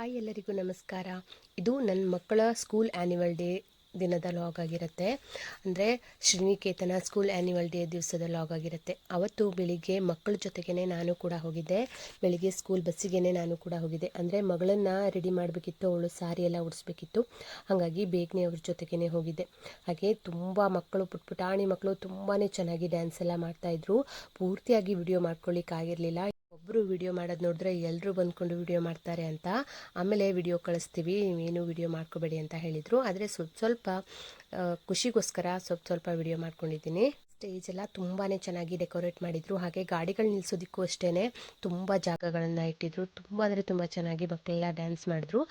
Hi ಎಲ್ಲರಿಗೂ ನಮಸ್ಕಾರ. ಇದು ನನ್ನ ಮಕ್ಕಳ ಸ್ಕೂಲ್ ಆ್ಯನ್ಯುವಲ್ ಡೇ ದಿನದ ಲಾಗ್ ಆಗಿರುತ್ತೆ. ಅಂದರೆ ಶ್ರೀನಿಕೇತನ ಸ್ಕೂಲ್ ಆ್ಯನ್ಯುವಲ್ ಡೇ ದಿವಸದ ಲಾಗ್ ಆಗಿರುತ್ತೆ. ಅವತ್ತು ಬೆಳಿಗ್ಗೆ ಮಕ್ಕಳ ಜೊತೆಗೇ ನಾನು ಕೂಡ ಹೋಗಿದ್ದೆ. ಬೆಳಿಗ್ಗೆ ಸ್ಕೂಲ್ ಬಸ್ಸಿಗೆ ನಾನು ಕೂಡ ಹೋಗಿದ್ದೆ. ಅಂದರೆ ಮಗಳನ್ನು ರೆಡಿ ಮಾಡಬೇಕಿತ್ತು, ಅವಳು ಸಾರಿ ಎಲ್ಲ ಉಡಿಸ್ಬೇಕಿತ್ತು. ಹಾಗಾಗಿ ಬೇಗನೆ ಅವ್ರ ಜೊತೆಗೇ ಹೋಗಿದ್ದೆ. ಹಾಗೆ ತುಂಬ ಮಕ್ಕಳು, ಪುಟ್ಪುಟಾಣಿ ಮಕ್ಕಳು ತುಂಬಾ ಚೆನ್ನಾಗಿ ಡ್ಯಾನ್ಸ್ ಎಲ್ಲ ಮಾಡ್ತಾಯಿದ್ರು. ಪೂರ್ತಿಯಾಗಿ ವಿಡಿಯೋ ಮಾಡ್ಕೊಳ್ಳಿಕ್ಕಾಗಿರಲಿಲ್ಲ. ಒಬ್ಬರು ವಿಡಿಯೋ ಮಾಡೋದು ನೋಡಿದ್ರೆ ಎಲ್ಲರೂ ಬಂದ್ಕೊಂಡು ವಿಡಿಯೋ ಮಾಡ್ತಾರೆ ಅಂತ. ಆಮೇಲೆ ವಿಡಿಯೋ ಕಳಿಸ್ತೀವಿ, ನೀವೇನು ವಿಡಿಯೋ ಮಾಡ್ಕೋಬೇಡಿ ಅಂತ ಹೇಳಿದರು. ಆದರೆ ಸ್ವಲ್ಪ ಖುಷಿಗೋಸ್ಕರ ಸ್ವಲ್ಪ ವಿಡಿಯೋ ಮಾಡ್ಕೊಂಡಿದ್ದೀನಿ. ಸ್ಟೇಜ್ ಎಲ್ಲ ತುಂಬಾ ಚೆನ್ನಾಗಿ ಡೆಕೋರೇಟ್ ಮಾಡಿದರು. ಹಾಗೆ ಗಾಡಿಗಳು ನಿಲ್ಲಿಸೋದಕ್ಕೂ ಅಷ್ಟೇ ತುಂಬ ಜಾಗಗಳನ್ನು ಇಟ್ಟಿದ್ರು. ತುಂಬ ಅಂದರೆ ತುಂಬ ಚೆನ್ನಾಗಿ ಮಕ್ಕಳೆಲ್ಲ ಡ್ಯಾನ್ಸ್ ಮಾಡಿದ್ರು.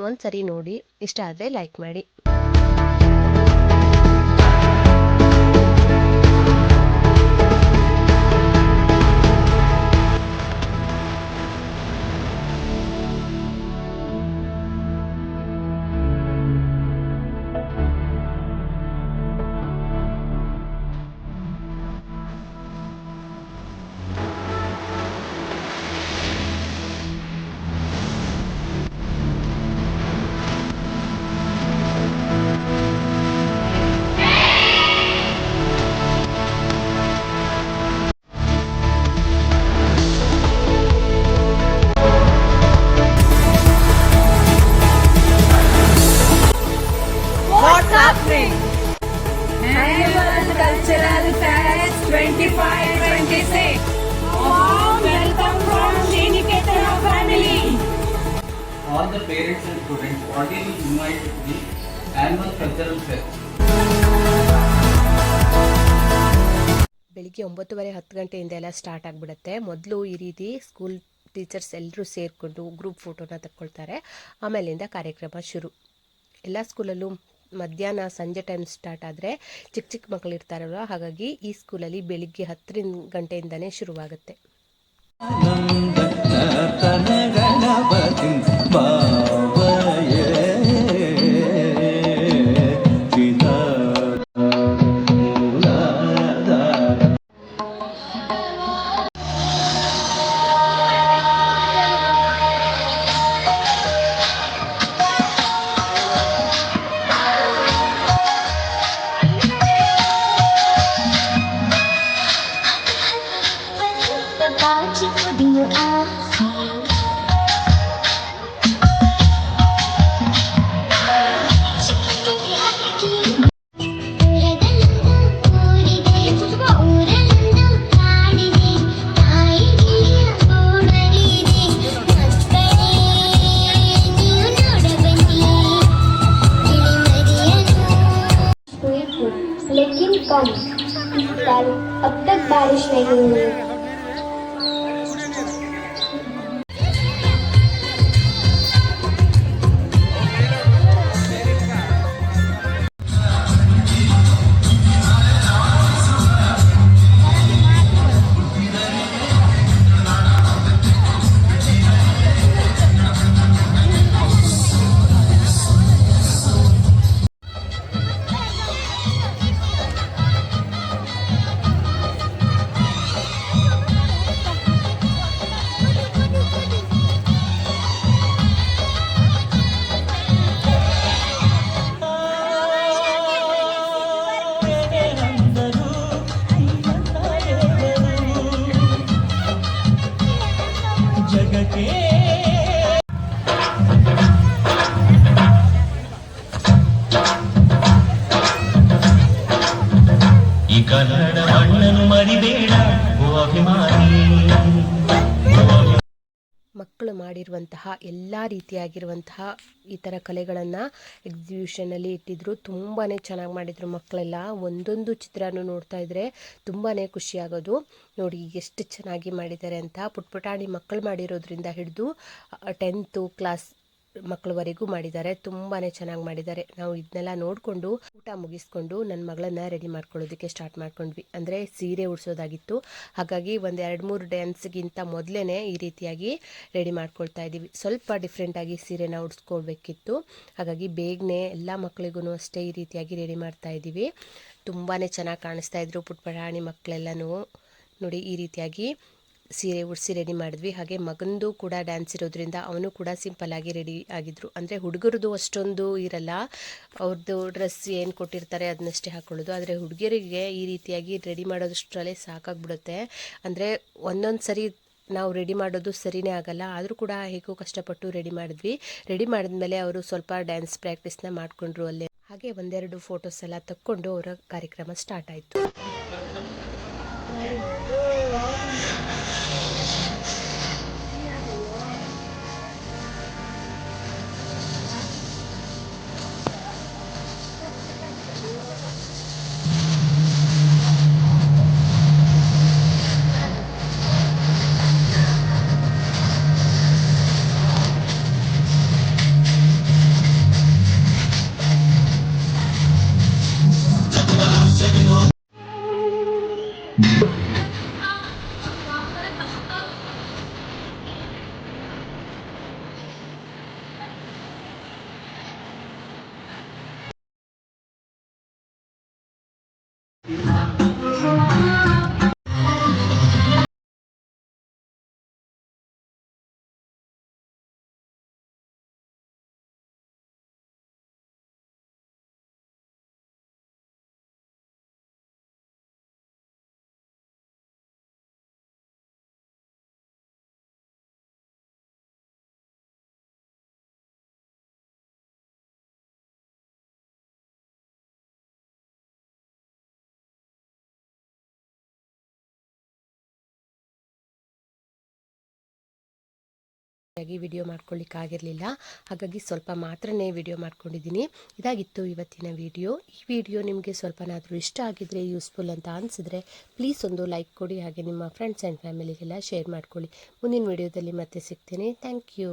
ಒಂದು ಸರಿ ನೋಡಿ, ಇಷ್ಟ ಆದರೆ ಲೈಕ್ ಮಾಡಿ. Annual Cultural Fest 25-26. Welcome from Sriniketana family. All the parents and students cordially invite the Annual Cultural Fest. ಬೆಳಿಗ್ಗೆ 9:30-10 ಗಂಟೆಯಿಂದ ಎಲ್ಲ ಸ್ಟಾರ್ಟ್ ಆಗಿಬಿಡುತ್ತೆ. ಮೊದಲು ಈ ರೀತಿ ಸ್ಕೂಲ್ ಟೀಚರ್ಸ್ ಎಲ್ಲರೂ ಸೇರಿಕೊಂಡು ಗ್ರೂಪ್ ಫೋಟೋನ ತಗೊಳ್ತಾರೆ. ಆಮೇಲಿಂದ ಕಾರ್ಯಕ್ರಮ ಶುರು. ಎಲ್ಲ ಸ್ಕೂಲಲ್ಲೂ ಮಧ್ಯಾಹ್ನ ಸಂಜೆ ಟೈಮ್ ಸ್ಟಾರ್ಟ್ ಆದರೆ ಚಿಕ್ಕ ಮಕ್ಕಳು ಇರ್ತಾರಲ್ವ, ಹಾಗಾಗಿ ಈ ಸ್ಕೂಲಲ್ಲಿ ಬೆಳಿಗ್ಗೆ 10 ಗಂಟೆಯಿಂದನೇ ಶುರುವಾಗುತ್ತೆ. लेकिन कम इस साल अब तक बारिश नहीं हुई। ಈ ಕನ್ನಡ ಮಣ್ಣನ್ನು ಮರಿಬೇಡ ಅಭಿಮಾನಿ. ಮಕ್ಕಳು ಮಾಡಿರುವಂತಹ ಎಲ್ಲ ರೀತಿಯಾಗಿರುವಂತಹ ಈ ಥರ ಕಲೆಗಳನ್ನು ಎಕ್ಸಿಬಿಷನಲ್ಲಿ ಇಟ್ಟಿದ್ರು. ತುಂಬಾ ಚೆನ್ನಾಗಿ ಮಾಡಿದರು ಮಕ್ಕಳೆಲ್ಲ. ಒಂದೊಂದು ಚಿತ್ರನೂ ನೋಡ್ತಾ ಇದ್ದರೆ ತುಂಬಾ ಖುಷಿಯಾಗೋದು. ನೋಡಿ ಎಷ್ಟು ಚೆನ್ನಾಗಿ ಮಾಡಿದ್ದಾರೆ ಅಂತ. ಪುಟ್ಪುಟಾಣಿ ಮಕ್ಕಳು ಮಾಡಿರೋದ್ರಿಂದ ಹಿಡಿದು 10th ಕ್ಲಾಸ್ ಮಕ್ಕಳವರೆಗೂ ಮಾಡಿದ್ದಾರೆ. ತುಂಬಾ ಚೆನ್ನಾಗಿ ಮಾಡಿದ್ದಾರೆ. ನಾವು ಇದನ್ನೆಲ್ಲ ನೋಡಿಕೊಂಡು ಊಟ ಮುಗಿಸ್ಕೊಂಡು ನನ್ನ ಮಗಳನ್ನು ರೆಡಿ ಮಾಡ್ಕೊಳ್ಳೋದಕ್ಕೆ ಸ್ಟಾರ್ಟ್ ಮಾಡ್ಕೊಂಡ್ವಿ. ಅಂದರೆ ಸೀರೆ ಉಡಿಸೋದಾಗಿತ್ತು. ಹಾಗಾಗಿ ಒಂದು 2-3 ಡ್ಯಾನ್ಸ್ಗಿಂತ ಮೊದಲೇ ಈ ರೀತಿಯಾಗಿ ರೆಡಿ ಮಾಡ್ಕೊಳ್ತಾ ಇದ್ದೀವಿ. ಸ್ವಲ್ಪ ಡಿಫ್ರೆಂಟಾಗಿ ಸೀರೆನ ಉಡಿಸ್ಕೊಳ್ಬೇಕಿತ್ತು. ಹಾಗಾಗಿ ಬೇಗನೆ ಎಲ್ಲ ಮಕ್ಕಳಿಗೂ ಅಷ್ಟೇ ಈ ರೀತಿಯಾಗಿ ರೆಡಿ ಮಾಡ್ತಾ ಇದ್ದೀವಿ. ತುಂಬಾ ಚೆನ್ನಾಗಿ ಕಾಣಿಸ್ತಾ ಇದ್ರು ಪುಟ್ಪುಟಾಣಿ ಮಕ್ಕಳೆಲ್ಲನೂ. ನೋಡಿ ಈ ರೀತಿಯಾಗಿ ಸೀರೆ ಉಡಿಸಿ ರೆಡಿ ಮಾಡಿದ್ವಿ. ಹಾಗೆ ಮಗಂದು ಕೂಡ ಡ್ಯಾನ್ಸ್ ಇರೋದ್ರಿಂದ ಅವನು ಕೂಡ ಸಿಂಪಲ್ಲಾಗಿ ರೆಡಿ ಆಗಿದ್ರು. ಅಂದರೆ ಹುಡುಗರದು ಅಷ್ಟೊಂದು ಇರಲ್ಲ, ಅವ್ರದ್ದು ಡ್ರೆಸ್ ಏನು ಕೊಟ್ಟಿರ್ತಾರೆ ಅದನ್ನಷ್ಟೇ ಹಾಕ್ಕೊಳ್ಳೋದು. ಆದರೆ ಹುಡುಗಿಯರಿಗೆ ಈ ರೀತಿಯಾಗಿ ರೆಡಿ ಮಾಡೋದಷ್ಟರಲ್ಲೇ ಸಾಕಾಗ್ಬಿಡುತ್ತೆ. ಅಂದರೆ ಒಂದೊಂದು ಸರಿ ನಾವು ರೆಡಿ ಮಾಡೋದು ಸರಿಯೇ ಆಗಲ್ಲ, ಆದರೂ ಕೂಡ ಹೇಗೋ ಕಷ್ಟಪಟ್ಟು ರೆಡಿ ಮಾಡಿದ್ವಿ. ರೆಡಿ ಮಾಡಿದ್ಮೇಲೆ ಅವರು ಸ್ವಲ್ಪ ಡ್ಯಾನ್ಸ್ ಪ್ರಾಕ್ಟೀಸ್ನ ಮಾಡಿಕೊಂಡ್ರು ಅಲ್ಲೇ. ಹಾಗೆ ಒಂದೆರಡು ಫೋಟೋಸ್ ಎಲ್ಲ ತಕ್ಕೊಂಡು ಅವರ ಕಾರ್ಯಕ್ರಮ ಸ್ಟಾರ್ಟ್ ಆಯಿತು. ವಿಡಿಯೋ ಮಾಡ್ಕೊಳ್ಳಿಕ್ಕಾಗಿರಲಿಲ್ಲ, ಹಾಗಾಗಿ ಸ್ವಲ್ಪ ಮಾತ್ರನೇ ವಿಡಿಯೋ ಮಾಡ್ಕೊಂಡಿದ್ದೀನಿ. ಇದಾಗಿತ್ತು ಇವತ್ತಿನ ವಿಡಿಯೋ. ಈ ವಿಡಿಯೋ ನಿಮಗೆ ಸ್ವಲ್ಪನಾದರೂ ಇಷ್ಟ ಆಗಿದ್ರೆ, ಯೂಸ್ಫುಲ್ ಅಂತ ಅನಿಸಿದ್ರೆ ಪ್ಲೀಸ್ ಒಂದು ಲೈಕ್ ಕೊಡಿ. ಹಾಗೆ ನಿಮ್ಮ ಫ್ರೆಂಡ್ಸ್ ಆ್ಯಂಡ್ ಫ್ಯಾಮಿಲಿಗೆಲ್ಲ ಶೇರ್ ಮಾಡ್ಕೊಳ್ಳಿ. ಮುಂದಿನ ವಿಡಿಯೋದಲ್ಲಿ ಮತ್ತೆ ಸಿಗ್ತೀನಿ. Thank you.